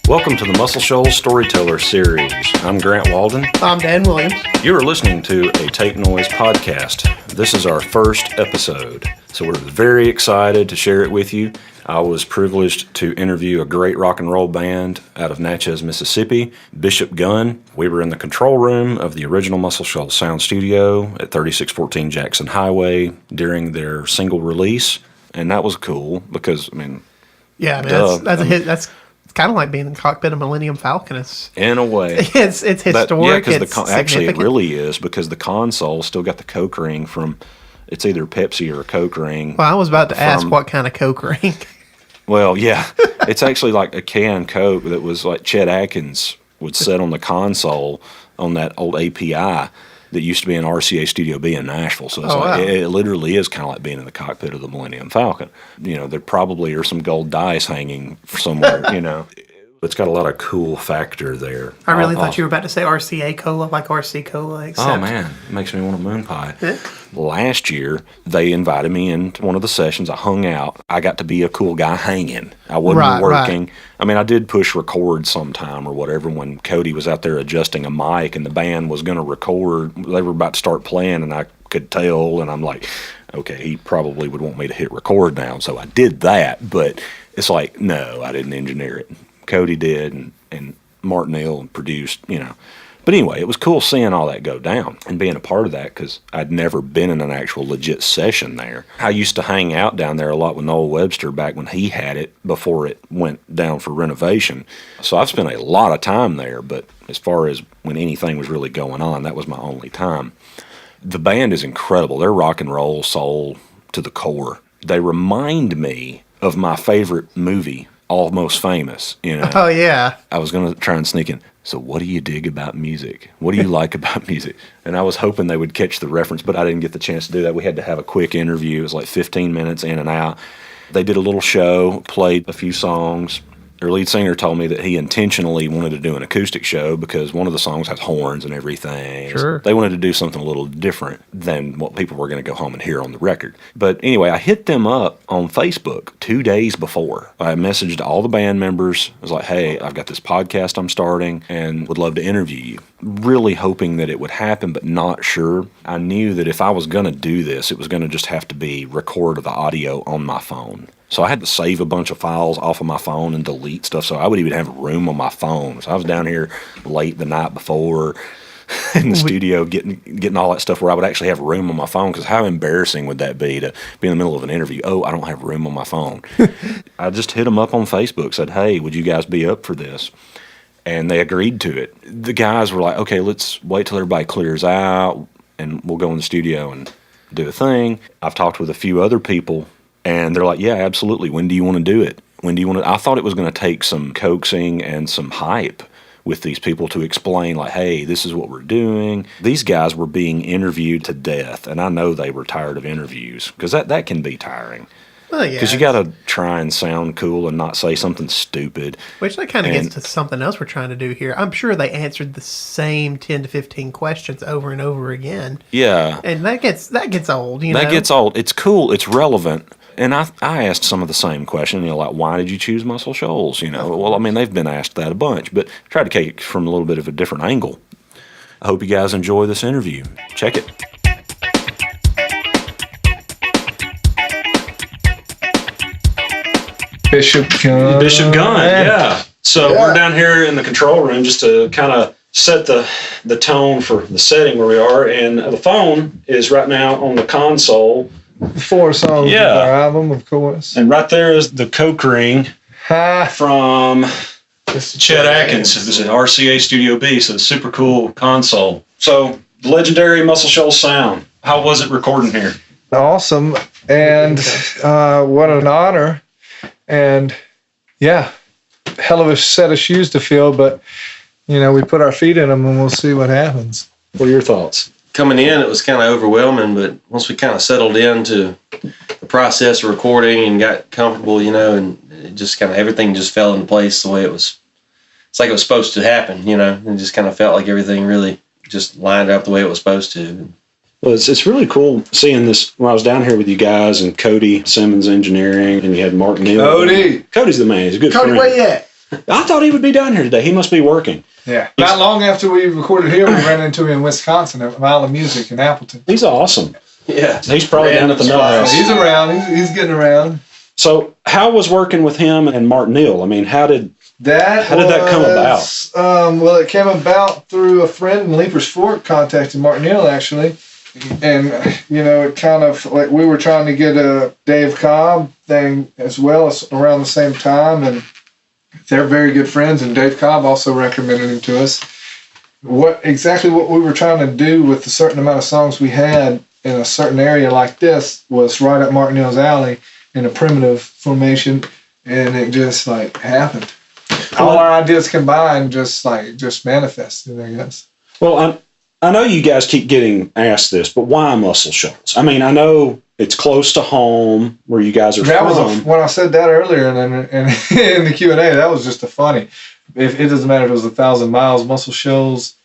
Welcome to the Muscle Shoals Storytellers series. I'm Grant Walden. I'm Dan Williams. You are listening to a Tape Noise podcast. This is our first episode, so we're very excited to share it with you. I was privileged to interview a great rock and roll band out of Natchez, Mississippi, Bishop Gunn. We were in the control room of the original Muscle Shoals sound studio at 3614 Jackson Highway during their single release, and that was cool because, that's a hit. That's kind of like being in the cockpit of Millennium Falcon. In a way. It's historic. Actually, it really is, because the console still got the Coke ring from, it's either Pepsi or a Coke ring. Well, I was about to ask what kind of Coke ring. Well, yeah. It's actually like a canned Coke that was like Chet Atkins would set on the console on that old API that used to be in RCA Studio B in Nashville. So it literally is kind of like being in the cockpit of the Millennium Falcon. You know, there probably are some gold dice hanging somewhere, you know. It's got a lot of cool factor there. I really thought you were about to say RCA Cola, like RC Cola. Except... Oh, man. It makes me want a moon pie. Last year, they invited me into one of the sessions. I hung out. I got to be a cool guy hanging. I wasn't working. Right. I mean, I did push record sometime or whatever when Cody was out there adjusting a mic and the band was going to record. They were about to start playing, and I could tell, and I'm like, okay, he probably would want me to hit record now. So I did that, but it's like, no, I didn't engineer it. Cody did, and Martin Hill produced, you know. But anyway, it was cool seeing all that go down and being a part of that, because I'd never been in an actual legit session there. I used to hang out down there a lot with Noel Webster back when he had it before it went down for renovation. So I've spent a lot of time there, but as far as when anything was really going on, that was my only time. The band is incredible. They're rock and roll, soul to the core. They remind me of my favorite movie, Almost Famous, you know. Oh, yeah. I was going to try and sneak in. So what do you dig about music? What do you like about music? And I was hoping they would catch the reference, but I didn't get the chance to do that. We had to have a quick interview. It was like 15 minutes in and out. They did a little show, played a few songs. Their lead singer told me that he intentionally wanted to do an acoustic show because one of the songs has horns and everything. Sure. They wanted to do something a little different than what people were going to go home and hear on the record. But anyway, I hit them up on Facebook 2 days before. I messaged all the band members. I was like, hey, I've got this podcast I'm starting and would love to interview you. Really hoping that it would happen, but not sure. I knew that if I was going to do this, it was going to just have to be record the audio on my phone. So I had to save a bunch of files off of my phone and delete stuff, so I would even have room on my phone. So I was down here late the night before in the studio getting all that stuff where I would actually have room on my phone, because how embarrassing would that be to be in the middle of an interview? Oh, I don't have room on my phone. I just hit them up on Facebook, said, hey, would you guys be up for this? And they agreed to it. The guys were like, okay, let's wait till everybody clears out, and we'll go in the studio and do a thing. I've talked with a few other people, and they're like, yeah, absolutely. When do you want to do it? When do you want to? I thought it was going to take some coaxing and some hype with these people to explain, like, hey, this is what we're doing. These guys were being interviewed to death, and I know they were tired of interviews, because that can be tiring. Well, yeah. Because you got to try and sound cool and not say something stupid. Which that kind of gets to something else we're trying to do here. I'm sure they answered the same 10 to 15 questions over and over again. Yeah. And that gets old, you know? That gets old. It's cool. It's relevant. And I asked some of the same question, you know, like, why did you choose Muscle Shoals? You know, well, I mean, they've been asked that a bunch, but try to take it from a little bit of a different angle. I hope you guys enjoy this interview. Check it. Bishop Gunn. Bishop Gunn, yeah. So we're down here in the control room just to kind of set the tone for the setting where we are. And the phone is right now on the console. 4 songs of our album, of course. And right there is the Coke ring from Chet Atkins. It was at RCA Studio B, so it's super cool console. So the legendary Muscle Shoals sound. How was it recording here? Awesome. And what an honor. And yeah, hell of a set of shoes to fill, but you know, we put our feet in them and we'll see what happens. What are your thoughts? Coming in, it was kind of overwhelming, but once we kind of settled into the process of recording and got comfortable, you know, and it just kind of everything just fell into place the way it was. It's like it was supposed to happen, you know, and just kind of felt like everything really just lined up the way it was supposed to. Well, it's really cool seeing this when I was down here with you guys and Cody Simmons Engineering, and you had Martin Hill. Cody's the man. He's a good Cody, friend. where you at? I thought he would be down here today. He must be working. Yeah. Not long after we recorded here, we ran into him in Wisconsin at Mile of Music in Appleton. He's awesome. Yeah. He's probably down at the Nut House. He's around. He's getting around. So how was working with him and Martin Neal? I mean, how did that come about? Well, it came about through a friend in Leapers Fork contacted Martin Neal, actually. And, it kind of, like, we were trying to get a Dave Cobb thing as well as around the same time. And they're very good friends, and Dave Cobb also recommended him to us. What we were trying to do with the certain amount of songs we had in a certain area like this was right up Martin Neal's alley in a primitive formation, and it just happened. All our ideas combined just manifested, I guess. Well, I know you guys keep getting asked this, but why Muscle Shoals? I mean, I know it's close to home where you guys are from. When I said that earlier in the Q&A, that was just a funny. If it doesn't matter if it was 1,000 miles, Muscle Shoals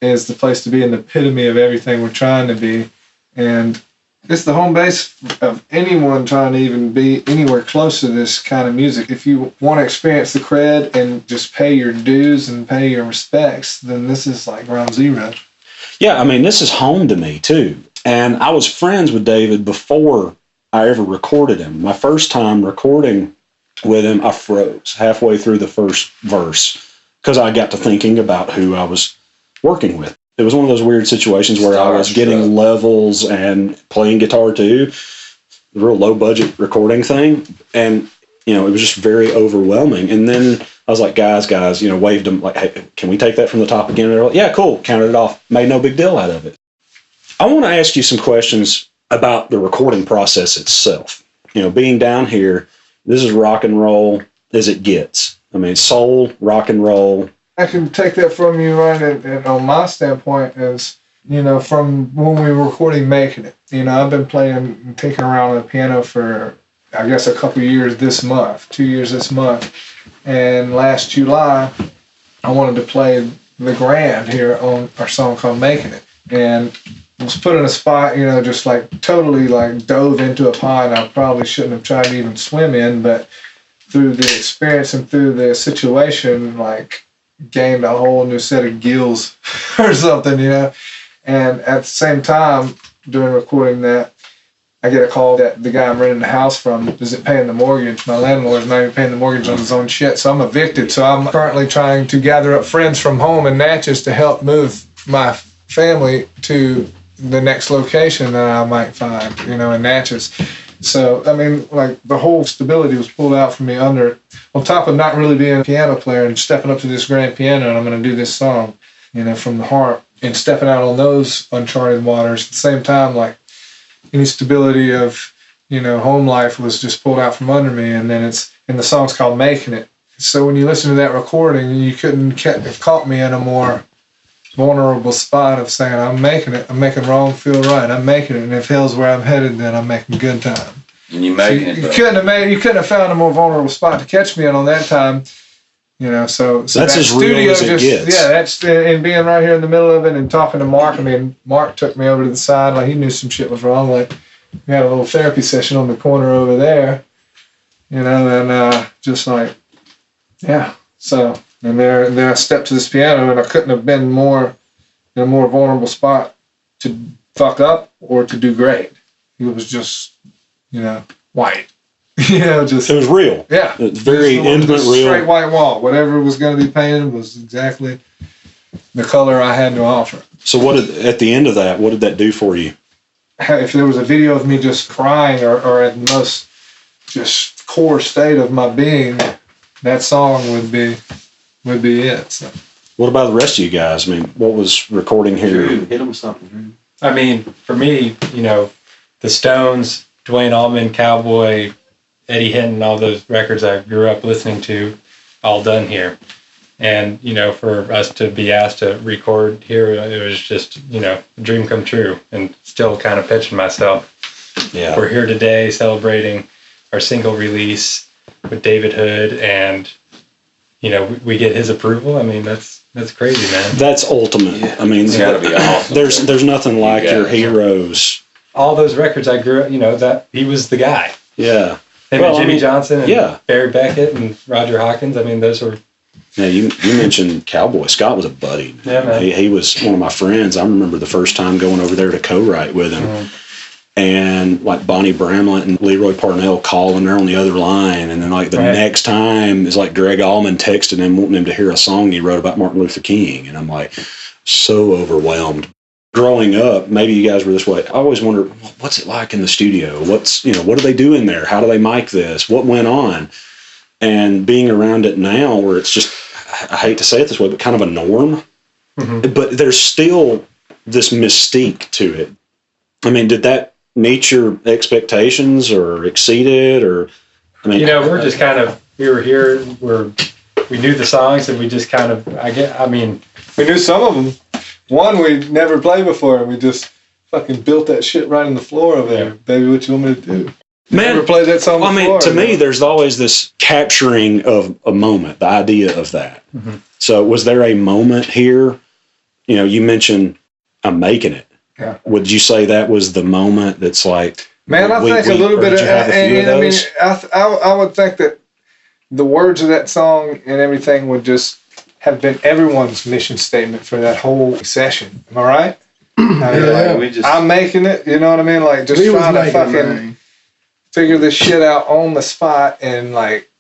is the place to be, an epitome of everything we're trying to be. And it's the home base of anyone trying to even be anywhere close to this kind of music. If you want to experience the cred and just pay your dues and pay your respects, then this is like ground zero. Yeah, I mean, this is home to me, too. And I was friends with David before I ever recorded him. My first time recording with him, I froze halfway through the first verse because I got to thinking about who I was working with. It was one of those weird situations where I was getting levels and playing guitar, too. A real low-budget recording thing. And, it was just very overwhelming. And then I was like, guys, waved them like, hey, can we take that from the top again? And they're like, yeah, cool. Counted it off. Made no big deal out of it. I want to ask you some questions about the recording process itself. Being down here, this is rock and roll as it gets. I mean, soul, rock and roll. I can take that from you, right, and on my standpoint is, from when we were recording Making It. I've been playing and tinkering around on the piano for, I guess, a couple years this month, 2 years this month. And last July, I wanted to play the grand here on our song called Making It. And was put in a spot, just totally dove into a pond I probably shouldn't have tried to even swim in, but through the experience and through the situation, gained a whole new set of gills or something, And at the same time, during recording that, I get a call that the guy I'm renting the house from isn't paying the mortgage. My landlord's not even paying the mortgage on his own shit, so I'm evicted. So I'm currently trying to gather up friends from home in Natchez to help move my family to the next location that I might find, in Natchez. So, I mean, the whole stability was pulled out from me under, on top of not really being a piano player and stepping up to this grand piano and I'm going to do this song, from the heart and stepping out on those uncharted waters. At the same time, any stability of, home life was just pulled out from under me. And then the song's called Making It. So when you listen to that recording, you couldn't have caught me in a more vulnerable spot of saying, I'm making it. I'm making wrong feel right. I'm making it. And if hell's where I'm headed, then I'm making good time. And you making it. You couldn't have found a more vulnerable spot to catch me in on that time. So that's that as real as it gets. Yeah, that's and being right here in the middle of it and talking to Mark. I mean, Mark took me over to the side. He knew some shit was wrong. We had a little therapy session on the corner over there. And yeah. So. And then I stepped to this piano, and I couldn't have been more in a more vulnerable spot to fuck up or to do great. It was just, white. Just it was real. Yeah, it's very intimate, real. Straight white wall. Whatever was going to be painted was exactly the color I had to offer. So, at the end of that, what did that do for you? If there was a video of me just crying, or at the most just core state of my being, that song would be it. So. What about the rest of you guys? I mean, what was recording here? Drew, hit them with something, Drew. I mean, for me, the Stones, Dwayne Allman, Cowboy, Eddie Hinton, all those records I grew up listening to, all done here. And, for us to be asked to record here, it was just, a dream come true, and still kind of pitching myself. Yeah. We're here today celebrating our single release with David Hood, and we get his approval. I mean, that's crazy, man. That's ultimate. Yeah. I mean, it's gotta be awesome. There's nothing like your heroes. All those records I grew up, that he was the guy. Yeah. Him and Jimmy Johnson and yeah. Barry Beckett and Roger Hawkins. I mean, those were... Yeah, you mentioned Cowboy. Scott was a buddy. Yeah, man. He was one of my friends. I remember the first time going over there to co-write with him. And like Bonnie Bramlett and Leroy Parnell calling, they're on the other line. And then like the next time is like Greg Allman texted him wanting him to hear a song he wrote about Martin Luther King. And I'm like so overwhelmed. Growing up, maybe you guys were this way. I always wondered, what's it like in the studio? What do they do in there? How do they mic this? What went on? And being around it now where it's just, I hate to say it this way, but kind of a norm. But there's still this mystique to it. I mean, did that meet your expectations or exceed it? Or, I mean, we're just kind of, we were here, we knew the songs and we just kind of, we knew some of them. One we'd never played before, and we just fucking built that shit right in the floor over there. Baby, what you want me to do? Man, never played that song before. I mean, to me, there's always this capturing of a moment, the idea of that. So was there a moment here? You mentioned I'm making it. Yeah. Would you say that was the moment that's like... Man, I think a little bit of... I would think that the words of that song and everything would just have been everyone's mission statement for that whole session. Am I right? I'm making it, you know what I mean? Like, just trying to fucking figure this shit out on the spot and, like,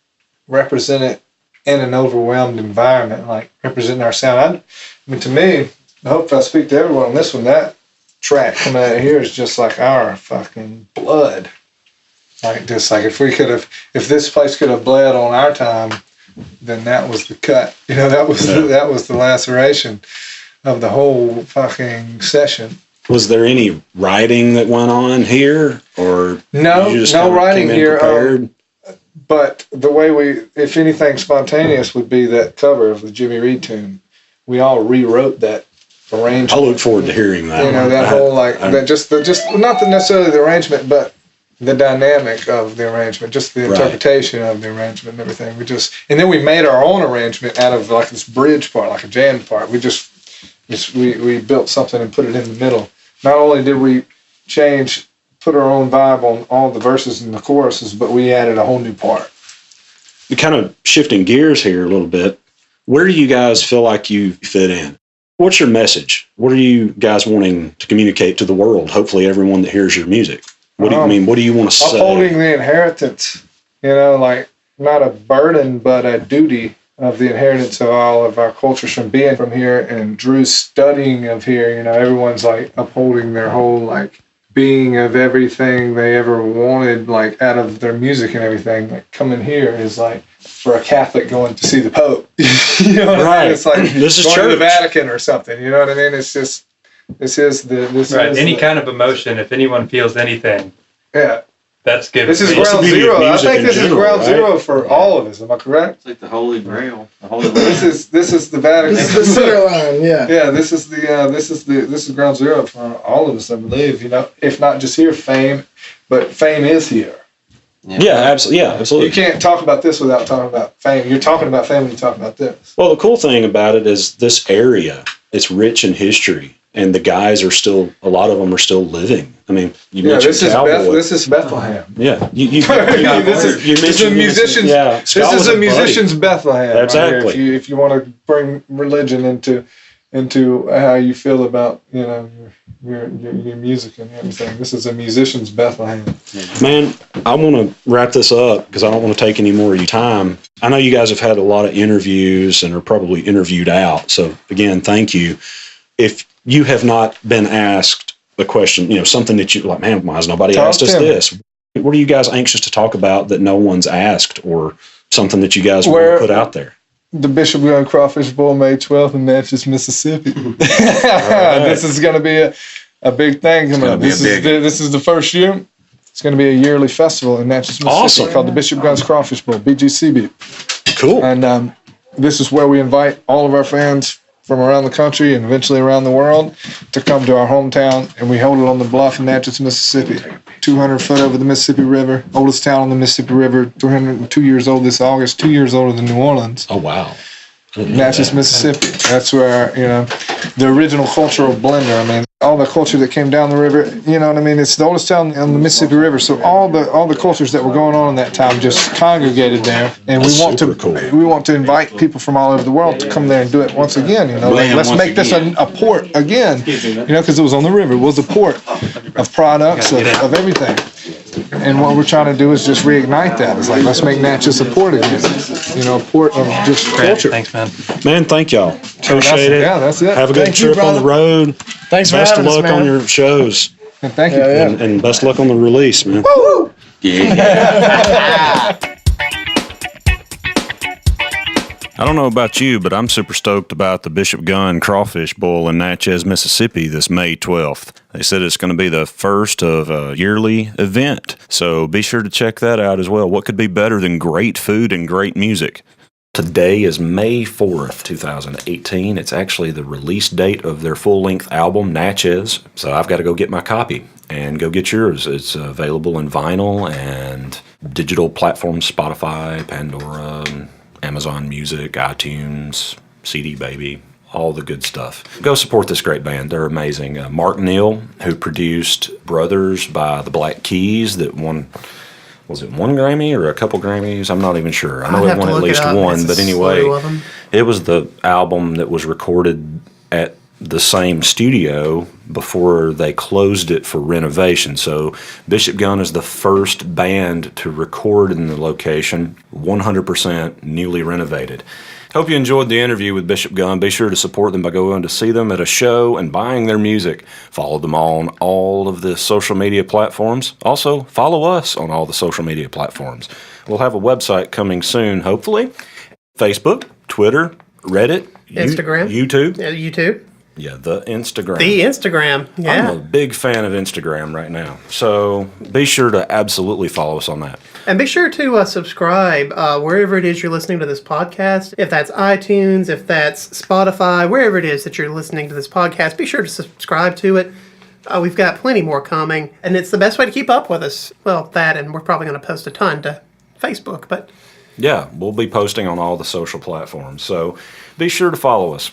represent it in an overwhelmed environment, like, representing our sound. I mean, to me, I hope I speak to everyone on this one, that track coming out of here is just like our fucking blood. Like, just like if this place could have bled on our time, then that was the cut. That was the laceration of the whole fucking session. Was there any writing that went on here, or no writing here? But the way if anything spontaneous, would be that cover of the Jimmy Reed tune. We all rewrote that arrangement. I look forward to hearing that. That whole not necessarily the arrangement, but the dynamic of the arrangement, just the interpretation of the arrangement and everything. And then we made our own arrangement out of like this bridge part, like a jam part. We built something and put it in the middle. Not only did we put our own vibe on all the verses and the choruses, but we added a whole new part. You're kind of shifting gears here a little bit. Where do you guys feel like you fit in? What's your message? What are you guys wanting to communicate to the world? Hopefully everyone that hears your music. What do you want to say? Upholding the inheritance, like not a burden, but a duty of the inheritance of all of our cultures from being from here, and Drew's studying of here. Everyone's like upholding their whole like being of everything they ever wanted, like out of their music and everything. Like coming here is like for a Catholic going to see the Pope. You know what I mean? It's like this is going church. to the Vatican or something. You know what I mean? It's just any kind of emotion. If anyone feels anything, that's given. This is ground zero. I think this is ground zero for all of us. Am I correct? It's like the Holy Grail. The Holy this is the Vatican. This is the center line. Yeah. Yeah. This is ground zero for all of us. I believe. If not just here, fame, but fame is here. Yeah, absolutely. Yeah, absolutely. You can't talk about this without talking about fame. You're talking about fame when you talk about this. Well, the cool thing about it is this area, it's rich in history, and the guys are still, a lot of them are still living. I mean, you mentioned Cowboy. This is Bethlehem. Yeah. This is a musician's. Yeah, this is a musician's Bethlehem. Exactly. Right, if you want to bring religion into how you feel about your music and everything, this is a musician's Bethlehem. Man, I want to wrap this up because I don't want to take any more of your time. I know you guys have had a lot of interviews and are probably interviewed out. So again, thank you. If you have not been asked a question, something that you like, man, why has nobody asked us this? What are you guys anxious to talk about that no one's asked, or something that you guys want to put out there? The Bishop Gunn Crawfish Bowl, May 12th in Natchez, Mississippi. This is going to be a big thing. This is the first year. It's going to be a yearly festival in Natchez, Mississippi called the Bishop Gunn's Crawfish Bowl, BGCB. Cool. And this is where we invite all of our fans from around the country and eventually around the world to come to our hometown, and we hold it on the bluff in Natchez, Mississippi. 200 foot over the Mississippi River, oldest town on the Mississippi River, 202 years old this August, 2 years older than New Orleans. Oh, wow. Natchez, Mississippi. That's where, the original cultural blender. I mean, all the culture that came down the river. You know what I mean? It's the oldest town on the Mississippi River, so all the cultures that were going on in that time just congregated there. And That's we want super to cool. we want to invite people from all over the world to come there and do it once again. You know, like, let's make this a port again. You know, because it was on the river. It was a port of products of everything. And what we're trying to do is just reignite that. It's like, let's make Natchez a port again. You know, a port of just culture. Thanks, man. Man, thank y'all. Appreciate it. Yeah, that's it. Have a good Thank you, trip on the brother. road. Thanks for Best of having us, luck man. on your shows. And thank you. And best of luck on the release, man. Yeah. I don't know about you, but I'm super stoked about the Bishop Gunn Crawfish Bowl in Natchez, Mississippi this May 12th. They said it's going to be the first of a yearly event, so be sure to check that out as well. What could be better than great food and great music? Today is May 4th, 2018. It's actually the release date of their full-length album, Natchez, so I've got to go get my copy and go get yours. It's available in vinyl and digital platforms, Spotify, Pandora, Amazon Music, iTunes, CD Baby, all the good stuff. Go support this great band. They're amazing. Mark Neal, who produced Brothers by the Black Keys that won, was it one Grammy or a couple Grammys? I'm not even sure. I know it won at least one, but anyway, it was the album that was recorded at the same studio before they closed it for renovation. So Bishop Gunn is the first band to record in the location, 100% newly renovated. Hope you enjoyed the interview with Bishop Gunn. Be sure to support them by going to see them at a show and buying their music. Follow them on all of the social media platforms. Also, follow us on all the social media platforms. We'll have a website coming soon, hopefully. Facebook, Twitter, Reddit, Instagram. YouTube. Yeah, YouTube. Yeah, the Instagram. The Instagram. Yeah. I'm a big fan of Instagram right now. So be sure to absolutely follow us on that. And be sure to subscribe wherever it is you're listening to this podcast. If that's iTunes, if that's Spotify, wherever it is that you're listening to this podcast, be sure to subscribe to it. We've got plenty more coming, and it's the best way to keep up with us. Well, that, and we're probably going to post a ton to Facebook, but yeah, we'll be posting on all the social platforms. So be sure to follow us.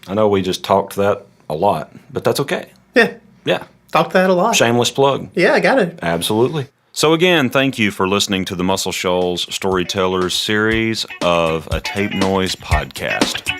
I know we just talked that a lot, but that's okay. yeah, Yeah. talk that a lot. Shameless plug. Yeah, I got it. Absolutely. So again, thank you for listening to the Muscle Shoals Storytellers series of a Tape Noise podcast.